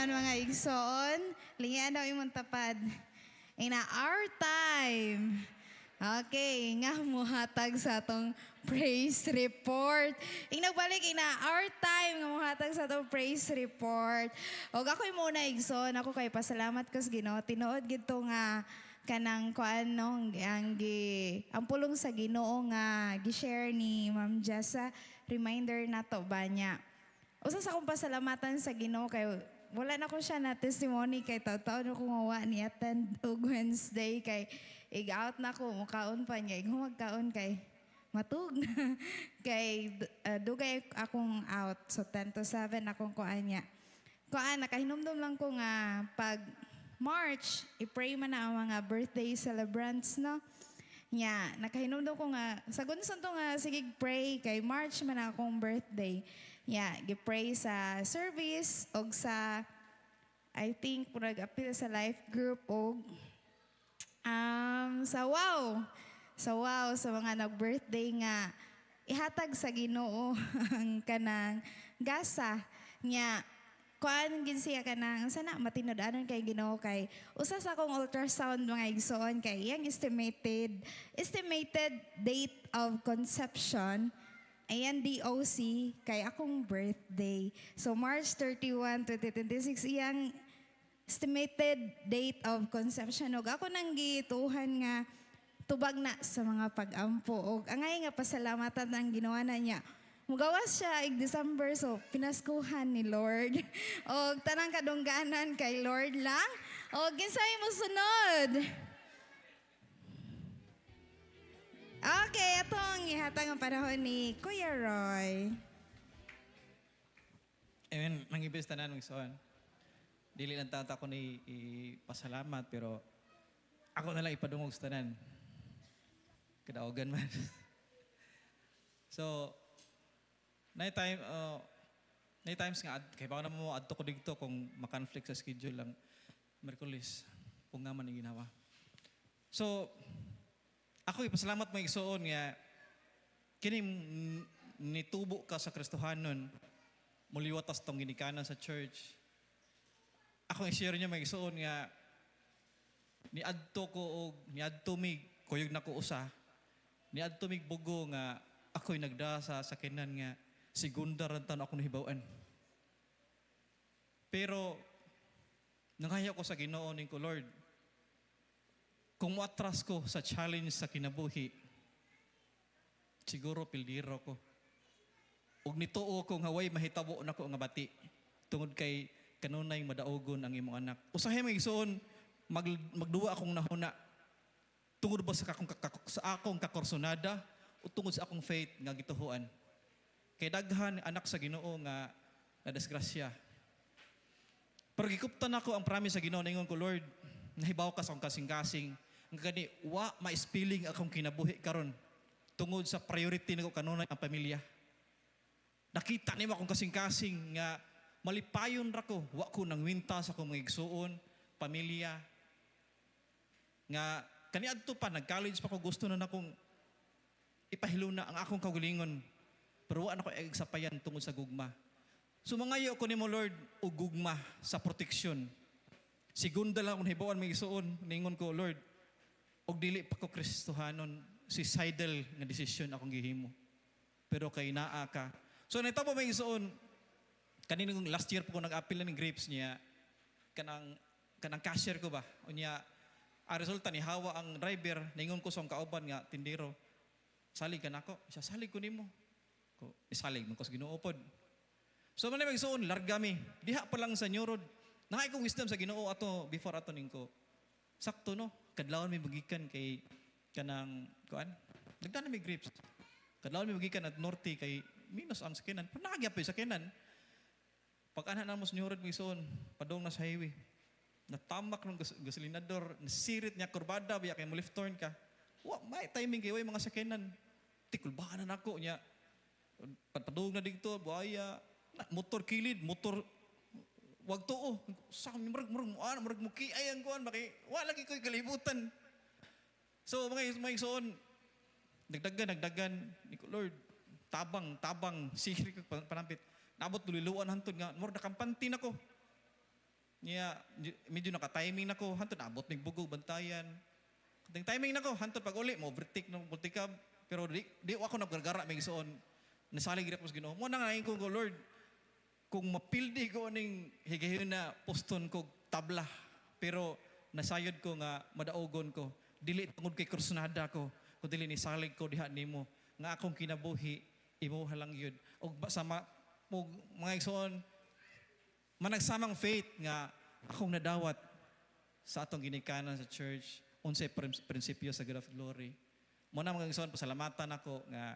karon mga igsoon, lingian daw imong tapad. Ina our time. Okay, nga muhatag sa atong praise report. Nagbalik ina our time nga muhatag sa atong praise report. Og ako'y muna igsoon, ako kay pasalamat ko sa Ginoo. Tinuod gid to nga kanang kuan no ang pulong sa Ginoo nga gi-share ni Ma'am Jessa, reminder nato ba niya. Usa sa akong pasalamatan sa Ginoo kay wala na ko siya na testimony kay taon-taon ako nga ni attend og Wednesday kay ig-out na ko mukaon pa niya magkaon kay matug kay dugay akong out so 10 to 7 akong kuan niya. Kuan nakahinumdum lang ko nga pag March i-pray man na ang mga birthday celebrants no. Nya, nakahinumdum ko nga sagon sa to nga sige pray kay March man akong birthday. Yeah, gi-pray sa service og sa I think purag appeal sa life group og sa sa mga nag-birthday nga ihatag sa Ginoo ang kanang gasa nya kuan gid siya kanang sana matinud-anon kay Ginoo kay usa sa akong ultrasound mga igsoon kay iyang estimated date of conception. Ayan, DOC, kay akong birthday. So, March 31, 2026, iyang estimated date of conception. Og ako nang gituhan nga tubag na sa mga pag-ampo. Og angay nga pasalamatan ang ginawa na niya. Mugawas siya ig December, so pinaskuhan ni Lord. Og tanang kadungganan kay Lord lang. Og ginsay mo sunod. Okay, ito ang ihatag ang panahon ni Kuya Roy. Amen, mangibis tanan ng soon. Dili lang tata ko ni ipasalamat, pero ako na lang ipadungog sa tanan. Kadaogan man. So, night times nga, kaya baka naman mo adto ko dito kung makonflict sa schedule lang. Merkulis, kung nga man ang ginawa. So, ako ipasalamat mo igsoon nga kini nitubo ka sa Kristohanon muliwatas tong ginikanan sa church. Ako i-share niya igsoon nga niadto ko og niadto mig kuyog nako usa. Niadto mig bugo nga ako'y nagdasa sa kinan nga segunda ra tan ako nahibaw-an. Pero nangayo ko sa Ginoo ning ko Lord. Kung matras ko sa challenge sa kinabuhi, siguro pildiro ko. Ug nituo ko nga way mahitabo na ko nga bati tungod kay kanunay madaogon ang imong anak. Usahay may igsoon magduwa akong nahuna tungod ba sa akong kakorsonada o tungod sa akong faith nga gituhuan. Kay daghan anak sa Ginoo nga nadisgrasya. Pero gikuptan ako ang promise sa Ginoo ningon ko Lord, nahibaw ka sa akong kasing-kasing nga gani wa ma-spilling akong kinabuhi karon tungod sa priority nako kanunay ang pamilya. Nakita nimo akong kasing-kasing nga malipayon ra ko wa ko nang winta sa akong mga igsuon, pamilya. Nga kaniadto pa nag-college pa ko gusto na akong ipahiluna ang akong kaugalingon. Pero wa na ko igsapayan tungod sa gugma. So mangayo ko nimo Lord og gugma sa proteksyon. Segunda lang akong hibawan may igsuon ningon ko Lord og dili pa ko Kristohanon suicidal nga desisyon akong gihimo. Pero kay naa ka. So nitabo may igsuon kaninong last year po ko nag-appeal na ng grapes niya kanang cashier ko ba unya ang resulta ni hawa ang driver ningon ko sa kauban nga tindero salig ka nako siya salig ko nimo ko isalig man ko sa Ginoo pod. So man may igsuon larga mi diha pa lang sa New Nangay kong wisdom sa Ginoo ato before ato ningko. Sakto no, kadlawon may magikan kay kanang kuan. Nagdana may grapes. Kadlawon may magikan at norte kay minus ang sakinan. Panagya pa sakinan. Pag ana na mo sa New may son, padong na sa highway. Natamak ng gasolinador, nasirit niya kurbada biya kay mo left turn ka. Wa may timing kay way mga sakinan. Tikulbahan na nako niya. Padong na dito buaya, motor kilid, motor wag tuo. Sa murag muki ay ang kuan bakay wala lagi koy kalibutan. So mga igsoon nagdagan ni Lord tabang sihir ko panampit. Nabot duluan hantod nga murag nakampanti nako. medyo naka-timing na ko, hantod abot ning bugog bantayan. Kating timing na ko, hantod pag uli mo overtake ng multicab, pero di ako naggargara may isuon. Nasalig gyud ako sa Ginoo. Mo na nga ko Lord, kung mapildi ko ning higayon na poston ko tabla, pero nasayod ko nga madaogon ko, dili tungod kay krusnada ko, kung dili ni salig ko diha nimo, nga akong kinabuhi, imo halang yun. O mga igsoon, managsamang faith nga akong nadawat sa atong ginikanan sa church, unsay prinsipyo sa God of Glory. Mo na mga igsoon, pasalamatan ako nga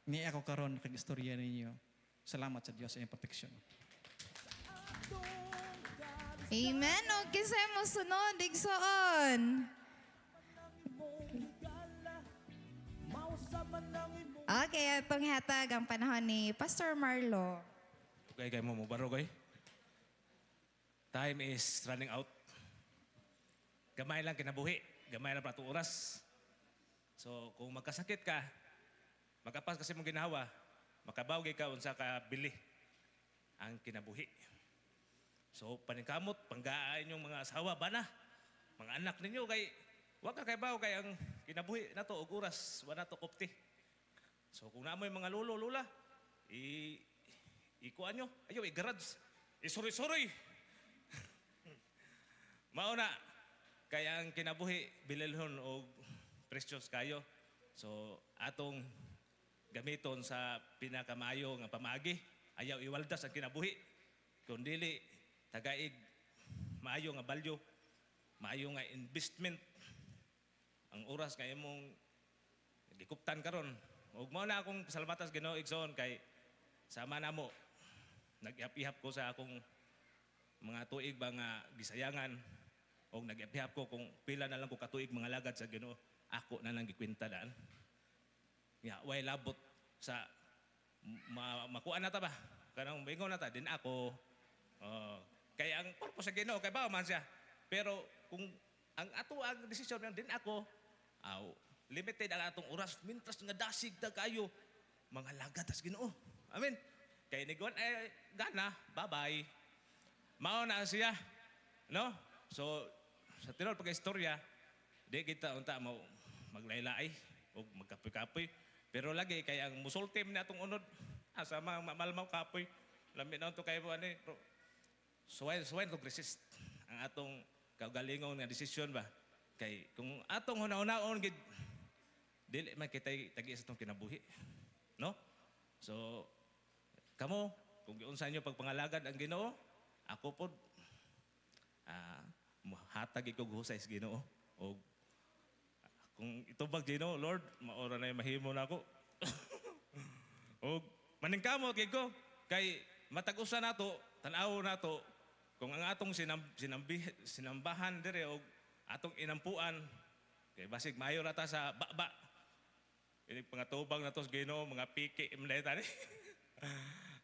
niya ako karon kag istorya ninyo. Salamat sa Dios sa iyang proteksyon. Amen. O kisay mo sunod, igsoon. Okay, atong hatag ang panahon ni Pastor Marlo. Okay, kayo mo barogay. Time is running out. Gamay lang kinabuhi. Gamay lang prato oras. So, kung magkasakit ka, makapas kasi mong ginawa, makabawgi ka unsa ka bili ang kinabuhi. So, paningkamot, panggaan yung mga asawa, bana, mga anak ninyo, kay, wag ka kay baw, kay ang kinabuhi na to, og oras, wala to kopti. So, kung naamoy mga lolo, lula, ikuan nyo, ayaw, i-garage, isuri-suri. Mauna, kaya ang kinabuhi, bililhon o precious kayo. So, atong gamiton sa pinakamayo nga pamagi, ayaw iwaldas ang kinabuhi. Kung dili, tagaig, maayo nga balyo, maayo nga investment. Ang oras kay imong gikuptan karon. Ug mao na akong pasalamatan sa Ginoo igsoon kay sama na mo. Nag-ihap-ihap ko sa akong mga tuig ba nga gisayangan o nag-ihap ko kung pila na lang ko katuig mga lagad sa Ginoo. Ako na lang gikwenta daan. Way labot sa makuha na ta ba? Kanang bingon na ta din ako. Kaya ang purpose sa Ginoo kay ba man siya. Pero kung ang ato ang desisyon din ako, limited ang atong oras, mintas nga dasig na kayo, mga lagad as Ginoo. Amen. Kaya niguan, gana, bye-bye. Mao na siya. No? So, sa tinol pagka-istorya, di kita unta mo maglaylay o magkapoy-kapoy. Pero lagi, kaya ang musultim na itong unod, sa mga malmaw kapoy, lamit na ito kayo po, suwain kong resist ang atong kaugalingon nga desisyon ba. Kay kung atong huna-hunaon gid dili man kitay tagi sa itong kinabuhi. No? So, kamo, kung giunsa nyo pagpangalagad ang Ginoo, ako po, hatag ikog husay sa Ginoo. O, kung itubag Ginoo, Lord, maora na yung mahimo na ako. O, maningkamot kay ko, kay matag-usa na to, tanaw na to, kung ang atong sinambahan dire o atong inampuan, kay basig mayo na ta sa baba. Ini pangatubang na to sa Ginoo, mga piki imlay tani.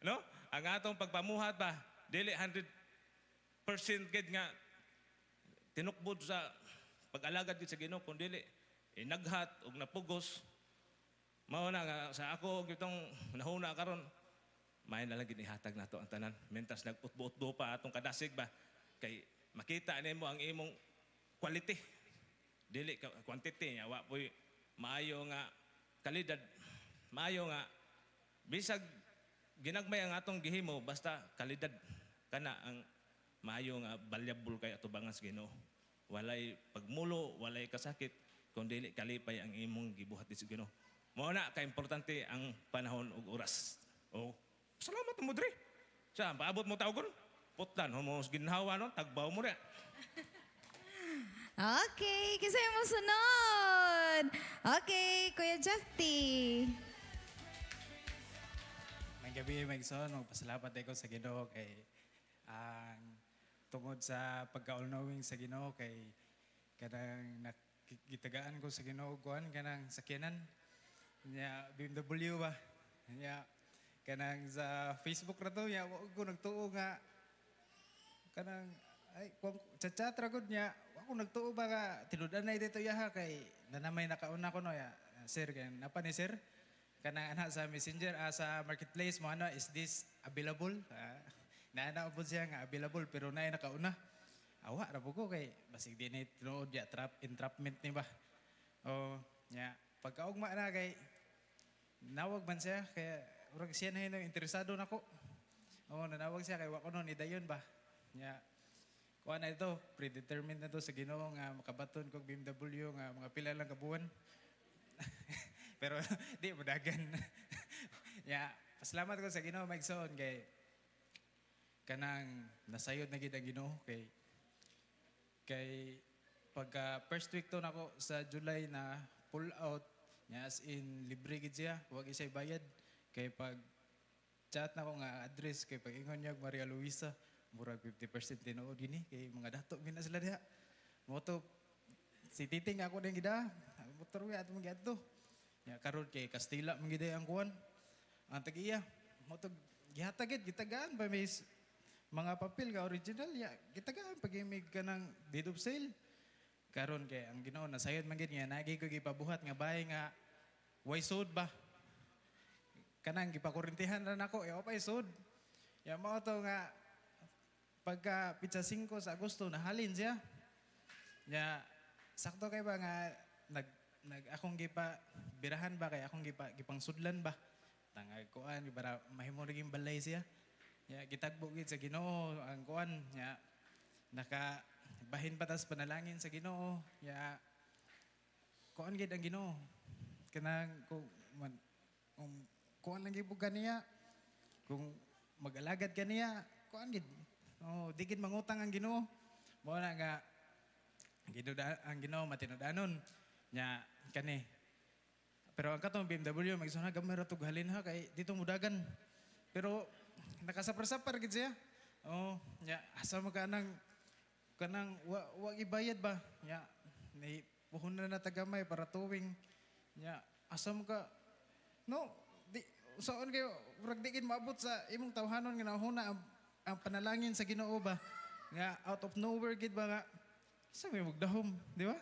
No? Ang atong pagpamuhat ba, dili 100% gid nga tinukbod sa pag-alagad gid sa Ginoo, kun dili inaghat ug napugos. Mao na nga sa ako gitong nahuna karon, may na lang gid ihatag nato ang tanan. Mentas nag-utbo-utbo pa atong kadasig ba, kay makita nimo ang imong quality. Dili quantity nya, wa poy maayo nga kalidad, maayo nga bisag ginagmay ang atong gihimo basta kalidad kana ang maayo nga valuable kay atubangan sa Ginoo. Walay pagmulo, walay kasakit kun dili kalipay ang imong gibuhat sa Ginoo. Mao na ka importante ang panahon ug oras. Oh, salamat mo dre. Sa paabot mo tawgon, putlan mo ginhawa no, tagbaw mo ra. Okay, kasi mo sunod. Okay, Kuya Jeffy. May gabi, Magson, magpasalamat ako sa Ginoo kay ang tungod sa pagka-all-knowing sa Ginoo kay kanang nakikitagaan ko sa Ginoo kuan kanang sakyanan nya BMW ba nya kanang sa Facebook ra to nya wa ko nagtuo nga kanang ay kung chat ra gud nya wa ko nagtuo ba nga tinud-an na dito yaha kay nanamay nakauna ko no ya sir kay napa ni sir kanang ana sa messenger sa marketplace mo ano is this available naana po siya nga available pero naay nakauna awa ra po ko kay basig din tinuod ya entrapment ni ba. O nya pagkaugma na kay nawag man siya kaya urag siya na yun interesado nako. O nanawag siya kay wa ko ni dayon ba. Nya kuha na ito, predetermined na to sa Ginoo nga makabaton kog BMW nga mga pila lang ka buwan. Pero di mo dagan. Ya, pasalamat ko sa Ginoo maigsoon kay kanang nasayod na gid ang Ginoo kay pagka first week to nako sa July na pull out nya as in libre gid siya, wag isay bayad kay pag chat na ko nga address kay pag ingon niya Maria Luisa murag 50% tinuod gini kay mga dato gina sila diha. Moto si Titing ako din gida. Motor wi ato mga adto. Ya karon kay Castilla man gid ang kuan. Ang tag-iya moto gihatag gitagaan ba may mga papel ka original ya gitagaan pag imig ka ng deed of sale. Karon kay ang Ginoo nasayod man gid nga nagi ko gipabuhat nga bahay nga way sud ba. Kanang gipakurintihan ra nako opay sud. Ya mao to nga pagka pizza 5 sa Agosto nahalin siya. Ya sakto kay ba nga nag akong gipa birahan ba kay akong gipang sudlan ba. Tangag kuan para mahimo ring balay siya. Ya gitagbo gid sa Ginoo ang kuan ya naka bahin patas panalangin sa Ginoo. Ya kuan gid ang Ginoo. Kanang kung kuan lang gid kaniya. Kung mag-alagad kaniya, kuan gid. Oh, di gid mangutang ang Ginoo. Mao na nga ang Ginoo matinud-anon nya kani. Pero ang katong BMW magsuna gamay ra tug halin ha kay dito mudagan. Pero nakasapar-sapar gid siya. Oh, nya asa mo kanang wa ibayad ba? Nya ni puhunan na tagamay para tuwing nya asa mo ka no di usaon kayo urag di gid maabot sa imong tawhanon nga nahuna ang panalangin sa Ginoo ba nga out of nowhere gid ba nga sa may magdahom di ba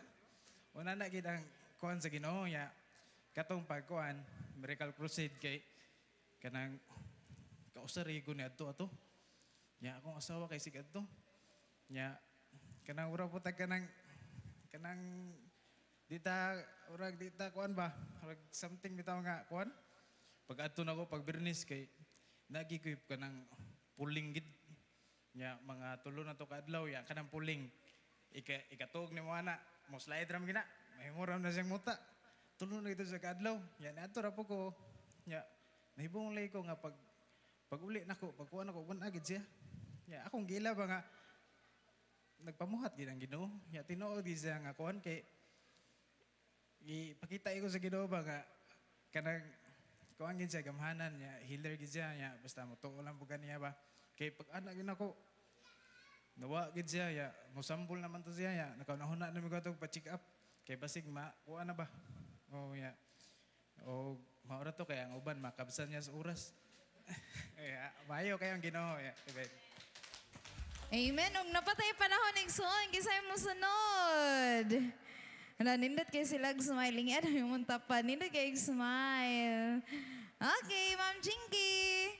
una na gid ang kuan sa Ginoo ya katong pagkuan miracle crusade kay kanang kausari ko ni adto ato ya akong asawa kay sig adto ya kanang ura po tag kanang dita urag dita kuan ba urag something bitaw nga kuan pag adto nako pag Bernis kay nagikuip kanang puling gid nya mga tulo na to kaadlaw ya kanang puling ikatog ni mo ana mo slide ram gina mahimo ram na siyang muta tulo na ito sa kaadlaw ya nato ra po ko ya nahibong lay ko nga pag uli nako pag kuan ako kun agid siya ya akong gila ba nga nagpamuhat gid ang Ginoo ya tinuod gid siya nga kuan kay ipakita ko sa Ginoo ba nga kanang kuan gid siya gamhanan ya healer gid siya ya basta mo tuo lang bugan niya ba kay pag anak gid nako nawa gid siya ya mosambol naman to siya ya nakaunahuna na mi ko pa check up kay basig kuan na ba oh ya o maura to kay ang uban makabsan niya sa oras ya maayo kay ang Ginoo ya okay. Amen. Ug napatay panahon ning suon kisay mo sunod. Nindot kay sila smiling yan yung muntapan. Nindot kay smile. Okay, Ma'am Jinky.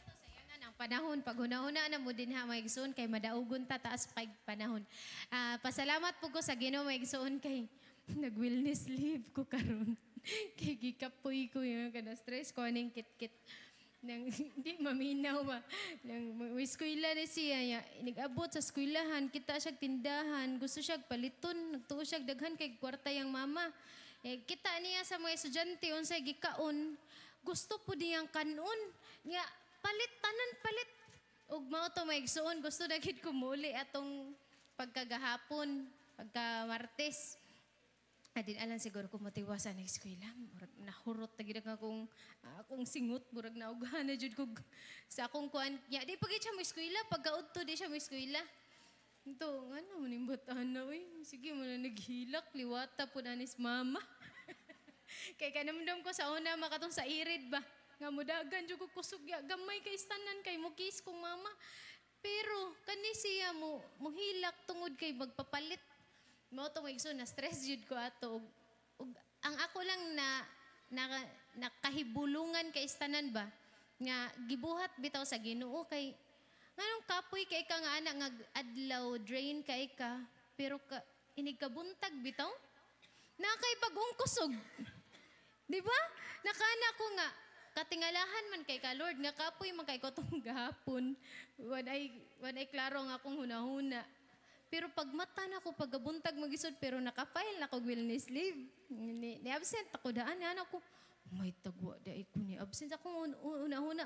Sayangan ang panahon. Pag huna-huna na mo din ha, maigsoon kay madaugon ta taas pag panahon. Pasalamat po ko sa Ginoo maigsoon kay nag-wellness leave ko karon. Kay gikapoy ko yung kada stress ko aning kit-kit nang hindi maminaw ba nang eskwela ni siya ya nag-abot sa eskwelahan kita siya tindahan gusto siya paliton nagtuo siya daghan kay kwarta yang mama kita niya sa mga estudyante unsay gikaon gusto po diyang kanon nga palit tanan palit ug mao to maigsuon gusto na gid ko muli atong pagkagahapon pagka Martes. Adin alam siguro ko motiwasan ng eskwela. Murag nahurot na gid akong singut murag naugana jud ko sa akong kuan. Ya di pagit siya mo eskwela pagkaudto di siya mo eskwela. Ito, ano mo nimbatan na uy. Sige mo na naghilak liwata po na nis mama. Kay kanamdam ko sa una makatong sa irid ba. Nga mudagan jud ko kusog ya gamay kay istanan kay mo kiss kong mama. Pero kani siya mo hilak tungod kay magpapalit. Mao to maigsoon na stress jud ko ato ug ang ako lang na nakahibulungan kay istanan ba nga gibuhat bitaw sa Ginoo kay Nganong kapoy kay ka nga anak nga adlaw drain kay ka pero ka inig ka buntag bitaw? Nakay bagong kusog. Di ba? Nakana ko nga katingalahan man kay ka Lord nga kapoy man kay ko tong gahapon. Wanay klaro nga akong hunahuna. Pero pag mata na ko pagabuntag magisod pero naka-file na ko wellness leave. Ni absent ako daan anak ko. May tagwa dai ko ni absent ako una-una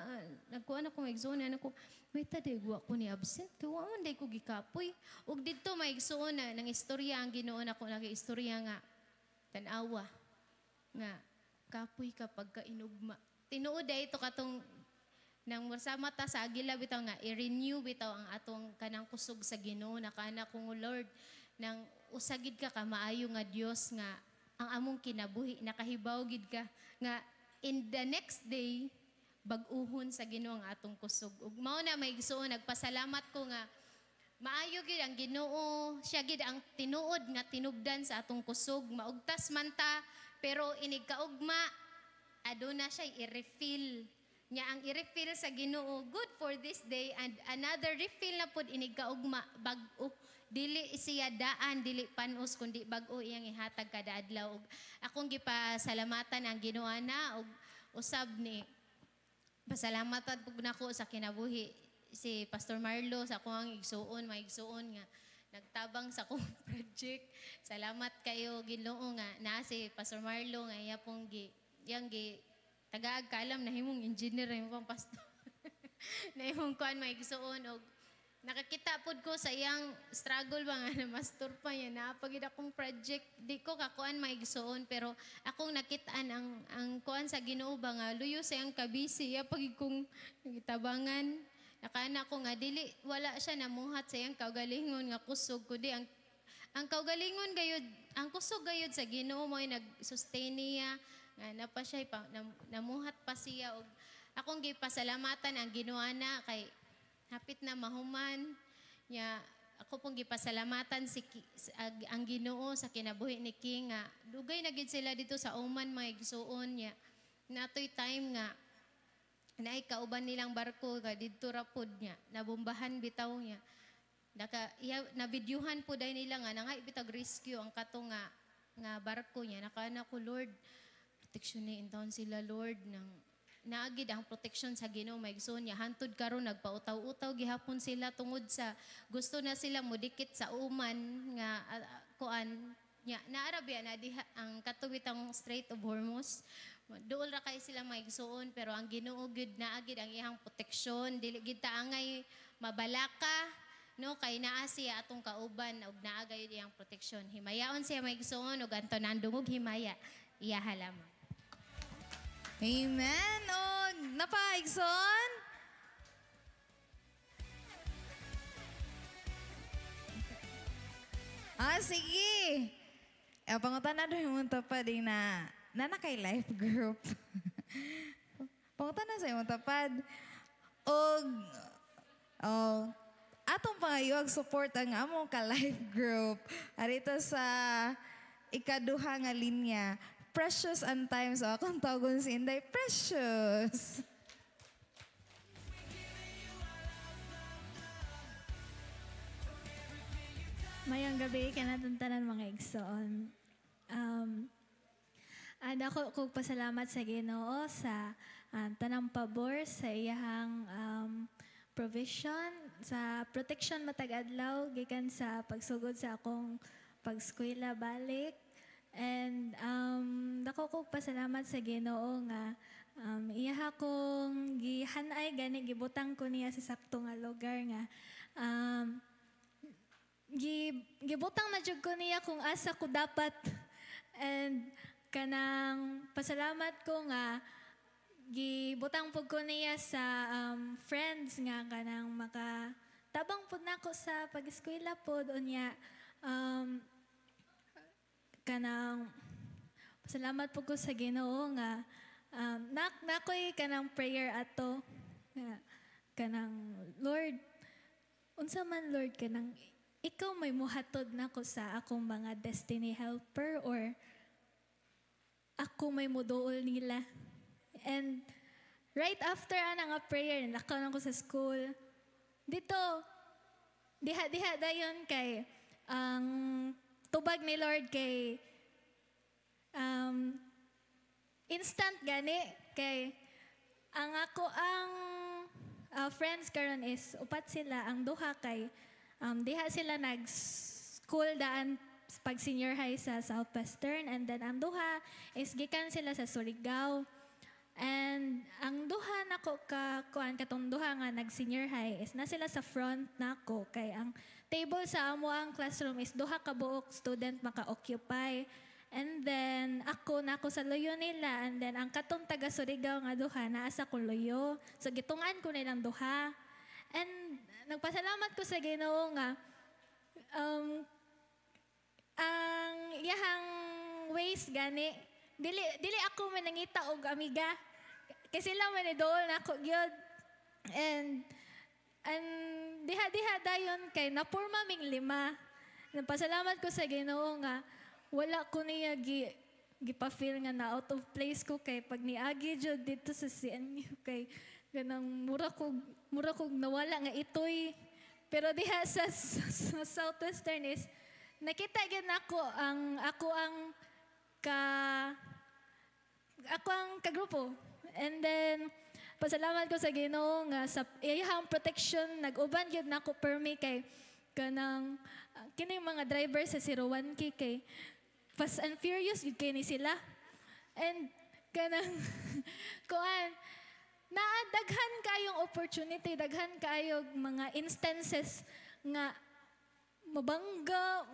nagkuan ako maigsoon anak ko. May tadagwa ko ni absent kay wa man dai ko gikapoy. Ug didto maigsoon na nang istorya ang Ginoo nako nag-istorya nga tan-awa nga kapoy kapag kainugma. Tinuod day ito katong nang masama ta sa agila bitaw nga i-renew bitaw ang atong kanang kusog sa Ginoo nakana kong Lord nang usagid ka maayo nga Dios nga ang among kinabuhi nakahibaw gid ka nga in the next day bag-uhon sa Ginoo ang atong kusog ug mao na may igsuon nagpasalamat ko nga maayo gid ang Ginoo siya gid ang tinuod nga tinubdan sa atong kusog maugtas man ta pero inig kaugma aduna siya i-refill nya ang i-refill sa Ginoo good for this day and another refill na pud inig kaugma bag-o dili siya daan dili panos kundi bag-o iyang ihatag kada adlaw ug akong gipasalamatan ang Ginoo na ug usab ni pasalamatan pug nako sa kinabuhi si Pastor Marlo sa akong igsuon maigsuon nga nagtabang sa akong project salamat kayo Ginoo nga naa si Pastor Marlo nga iya pong yang tagaag kaalam na himong engineer na himong pastor. na himong kuan maigsuon og nakakita pod ko sa iyang struggle ba nga na master pa niya na pagid akong project di ko kakuan maigsuon pero akong nakitaan ang kuan sa Ginoo ba nga luyo sa iyang kabisi ya pagid kong gitabangan nakana ko nga dili wala siya namuhat sa iyang kaugalingon nga kusog kundi ang kaugalingon gayud ang kusog gayud sa Ginoo mo'y nag-sustain niya nga napa siya namuhat pa siya og akong gipasalamatan ang Ginoo na kay hapit na mahuman nya ako pong gipasalamatan ang Ginoo sa kinabuhi ni King nga dugay na gid sila dito sa Oman may igsuon nya natoy time nga naay kauban nilang barko nga didto ra pud nya nabombahan bitaw nya na videohan po dahil nila nga nangay bitag rescue ang kato nga barko nya nakana ko Lord proteksyonin taon sila Lord nang naagid ang proteksyon sa Ginoo maigsoon niya hantud karon nagpautaw-utaw gihapon sila tungod sa gusto na sila modikit sa uman nga kuan nya naarabya na diha ang katubitang Strait of Hormuz duol ra kay sila maigsoon pero ang Ginoo gid naagid ang iyang proteksyon dili gid ta angay mabalaka no kay naa siya atong kauban ug naa gayud iyang proteksyon himayaon siya maigsoon ug anto nandungog himaya iya halaman. Amen. O, napaigson? Sige. Pangutan na doon yung tapad na kay life group. Pangutan na sa yung tapad. Atong pangayuag support ang among ka-life group. Arito sa ikaduha nga linya. Precious and time. So, akong tawagon si Inday, Precious. Mayang gabi ka natin tanan mga igsoon. Ako kong pasalamat sa Ginoo sa tanang pabor sa iyahang provision, sa protection matag adlaw gikan sa pagsugod sa akong pagskwela balik. And dako ko pasalamat sa Ginoo nga iya akong gihanay gani gibutang ko niya sa sakto nga lugar nga gibutang na jud ko niya kung asa ko dapat and kanang pasalamat ko nga gibutang pud ko niya sa friends nga kanang makatabang pud nako sa pag-eskwela pud unya kanang salamat po ko sa Ginoo nga nakoy kanang prayer ato nga kanang Lord unsa man Lord kanang ikaw may muhatod nako sa akong mga destiny helper or ako may muduol nila and right after ana nga prayer nakaw na ko sa school dito, diha-diha dayon kay ang tubag ni Lord kay instant gani kay ang ako ang friends karon is upat sila ang duha kay diha sila nag school daan pag senior high sa Southwestern and then ang duha is gikan sila sa Surigao. And ang duha nako ka kuan katong duha nga nag senior high is na sila sa front nako kay ang table sa amo ang classroom is duha ka buok student maka-occupy. And then ako nako sa loyo nila and then ang katong taga Surigao nga duha naa sa kong loyo. So gitungan ko nilang duha. And nagpasalamat ko sa Ginoo nga ang iyahang ways gani dili ako man nangita og amiga kasi sila man idol nako gyud and diha dayon kay napurma ming lima. Nagpasalamat ko sa Ginoo nga wala ko niya gipa-feel nga na out of place ko kay pag niagi jud dito sa CNU kay ganang mura ko nawala nga itoy. Pero diha sa Southwestern is nakita gyud nako ako ang kagrupo. And then pasalamat ko sa Ginoo nga sa iyang protection nag-uban gyud nako permi kay kanang kining mga driver sa 01K kay Fast and Furious yun kayo ni sila. And kanang kuan daghan kayong opportunity, daghan kayong mga instances nga mabangga,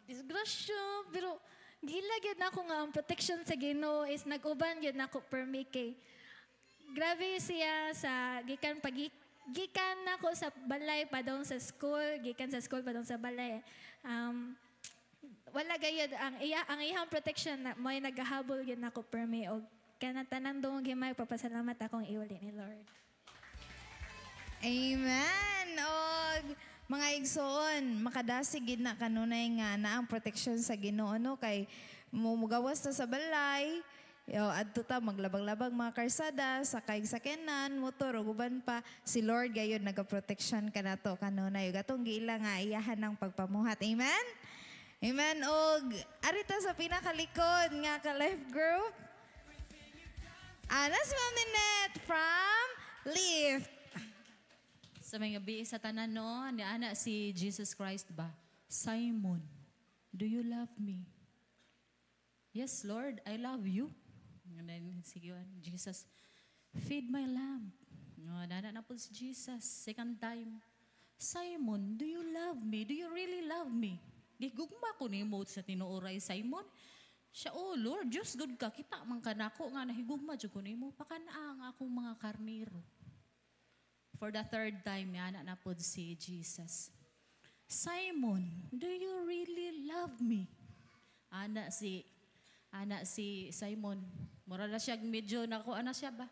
disgrasya, pero gila gyud nako nga ang protection sa Ginoo is nag-uban gyud nako permi kay grabe siya sa gikan nako sa balay padong sa school, gikan sa school padong sa balay. Wala gayud ang iyang protection na mo'y nagahabol gyud nako permi og kanang tanan dong gimay papasalamat akong iuli ni Lord. Amen. Og mga igsoon, makadasig gid na kanunay nga na ang protection sa Ginoo no kay mugawas ta sa balay. Yo adto ta maglabag-labag mga karsada, sakay sa kenan, motor ug uban pa si Lord gayud nagaprotection kanato kanunay ug atong giila nga iyahan ng pagpamuhat. Amen. Amen. Og arita sa pinakalikod nga ka life group. Ana si Ma'am Ninette from Lift. Sa mga gabi sa tanan no, ni ana si Jesus Christ ba? Simon, do you love me? Yes, Lord, I love you. And then, sige, Jesus, feed my lamb. Nana na po si Jesus. Second time, Simon, do you love me? Do you really love me? Gigugma ko ni mo sa tinuoray, Simon. Siya, oh Lord, Diyos good ka. Kita man ka na ako nga nahigugma dyan ko ni mo. Pakanaang akong mga karniro. For the third time, yana na po si Jesus. Simon, do you really love me? Ana si Simon. Mura na siya medyo nako ana siya ba?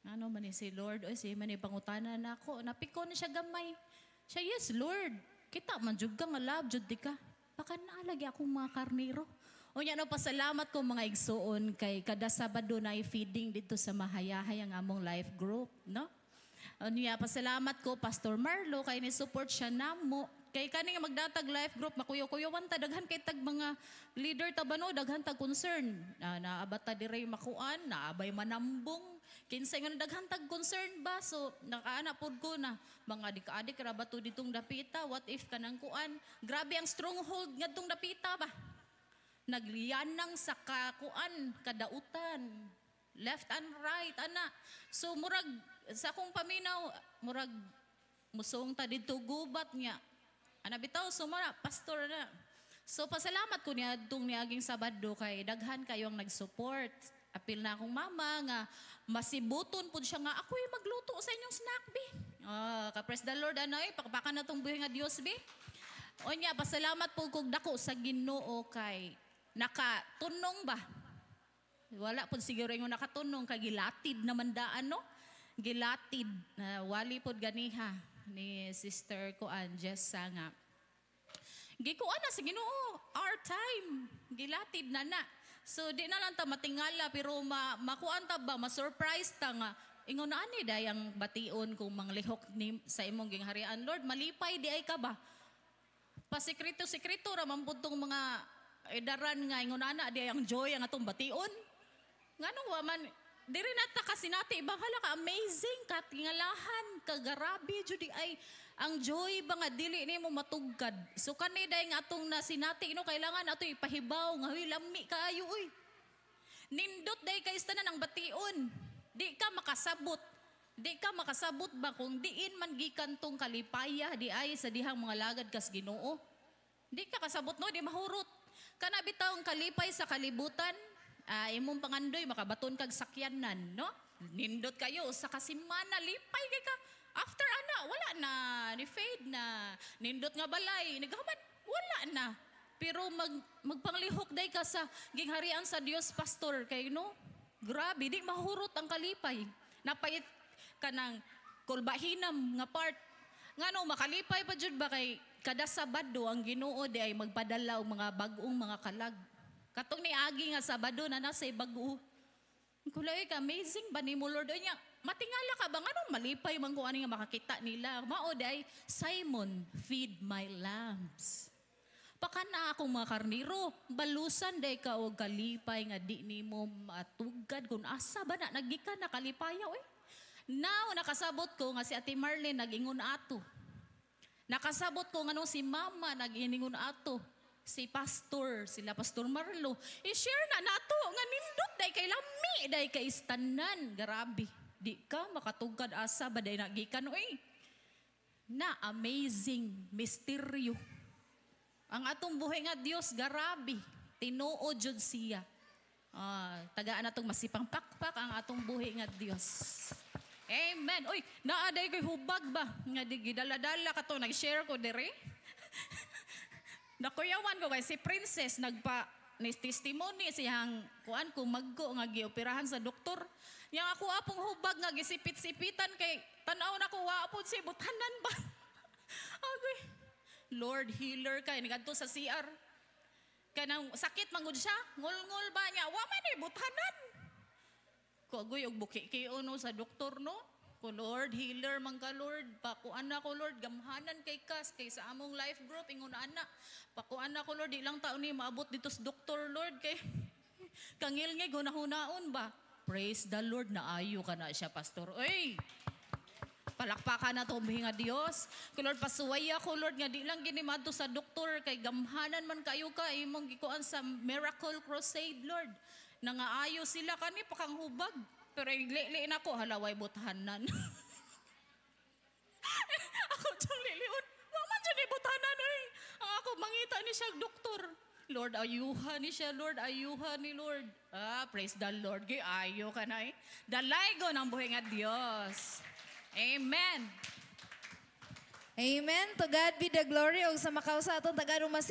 Ano man si Lord o si man pangutana na ako. Napiko na siya gamay. Siya, yes Lord. Kita man jud ka nga love jud di ka. Pakanaalagi akong mga karniro. O nya no pasalamat ko mga igsuon kay kada Sabado na feeding dito sa Mahayahay ang among life group, no? Niya pasalamat ko Pastor Marlo kay ni support siya namo. Kay kani nga magdatag life group makuyo-kuyowan ta daghan kay tag mga leader ta bano daghan tag concern. Naabata dire makuan, naabay manambong. Kinsay nga daghan tag concern ba so nakaana pod ko na mga adik-adik ra ba to ditong dapita, what if kanang kuan? Grabe ang stronghold ngadtong dapita ba. Nagliyanang sa kakuan kadautan. Left and right ana. So murag sa akong paminaw murag musong ta didto gubat niya. Ana bitaw sumara pastor na. So pasalamat ko niya adtong niaging Sabado kay daghan kayong nag-support. Apil na akong mama nga masibuton pud siya nga ako'y magluto sa inyong snack bi. Ka-praise the Lord anay pakpakan na tong buhi nga Dios bi. Onya pasalamat po kog dako sa Ginoo kay nakatunong ba. Wala pud siguro yung nakatunong kay gilatid naman daan no. Gilatid wali pud ganiha ni Sister Kuan Jessa nga. Gikuan na sa Ginoo our time gilatid na na. So di na lang ta matingala pero makuan ta ba ma-surprise ta nga ingon ani day ang bation kung manglihok ni sa imong gingharian. Lord, malipay di ay ka ba? Pasikreto-sikreto ra man pud tong mga edaran nga ingon ana di ay ang joy ang atong bation. Nganong wa man diri nata kasi nati bahala ka amazing ka tingalahan ka garabi jud di ay ang joy ba nga dili nimo matugkad. So kani day nga atong nasinati no kailangan ato ipahibaw nga huy lami kaayo uy. Nindot day kay tanan ang bation. Di ka makasabot. Di ka makasabot ba kung diin man gikan tong kalipaya di ay sa dihang mga lagad kas Ginoo. Di ka kasabot no, di mahurot. Kana bitaw ang kalipay sa kalibutan, imong pangandoy makabaton kag sakyanan, no? Nindot kayo sa kasimana lipay kay ka. After ana wala na, ni fade na. Nindot nga balay, naghamad wala na. Pero magpanglihok day ka sa gingharian sa Dios pastor kay no. Grabe, di mahurot ang kalipay. Napait ka ng kulbahinam nga part. Nga no, makalipay pa jud ba kay kada Sabado ang Ginoo di ay magpadala og mga bag-ong mga kalag. Katong ni Agi nga Sabado na nasa bag-o. Kulay ka, amazing ba ni mo Lord? Niya, matingala ka ba? Nga malipay man kung ano nga makakita nila. Mao di ay, Simon, feed my lambs. Pakana akong mga karniro, balusan day ka o kalipay nga di ni mo matugad kung asa ba na nagikan na kalipayaw eh. Now, nakasabot ko nga si Ate Marlene nag-ingon ato. Nakasabot ko nga nung si Mama nag-ingon ato. Si Pastor, sila Pastor Marlo. I-share na nato nga nindot day kay lami, day kay istanan. Grabe, di ka makatugad asa ba day nagikan oy. Na amazing, misteryo. Ang atong buhay nga Dios garabi, tinuod jud siya. Tagaan natong masipang pakpak ang atong buhay nga Dios. Amen. Uy, naaday ko'y hubag ba? Nga di gidala-dala ka to, nag-share ko dire. Nakuyawan ko kay si Princess, testimony siyang kuan kung magko nga gioperahan sa doktor. Yang ako apong hubag nga gisipit-sipitan kay tanaw na ko waapod si butanan ba? Agoy. Lord healer kay nigadto sa CR. Kanang sakit mangud siya, ngul-ngul ba niya? Wa man ni butanan. Ko agoy og buki kay no sa doktor no. Ko Lord healer man ka Lord, pakuan na ko Lord gamhanan kay kas kay sa among life group ingon ana. Pakuan na ko Lord ilang taon ni maabot dito sa doktor Lord kay kangilngig hunahunaon ba. Praise the Lord na ayo ka na siya pastor. Oy. Palakpakan na to nga Dios. Kay Lord pasuwaya ko Lord nga di lang ginimadto sa doktor kay gamhanan man kayo ka imong gikuan sa Miracle Crusade Lord. Nangaayo sila kani pakanghubag. Pero igli na ko halaway butahanan. Ako tong liliun. Wa man jud ni butahanan oy. Ang ako mangita ni siya doktor. Lord, ayuhan ni siya, Lord. Ayuhan ni Lord. Praise the Lord. Gay ayo ka na eh. Dalaygo ng buhay nga Dios. Amen. Amen. To God be the glory. O sa makaw sa atong taga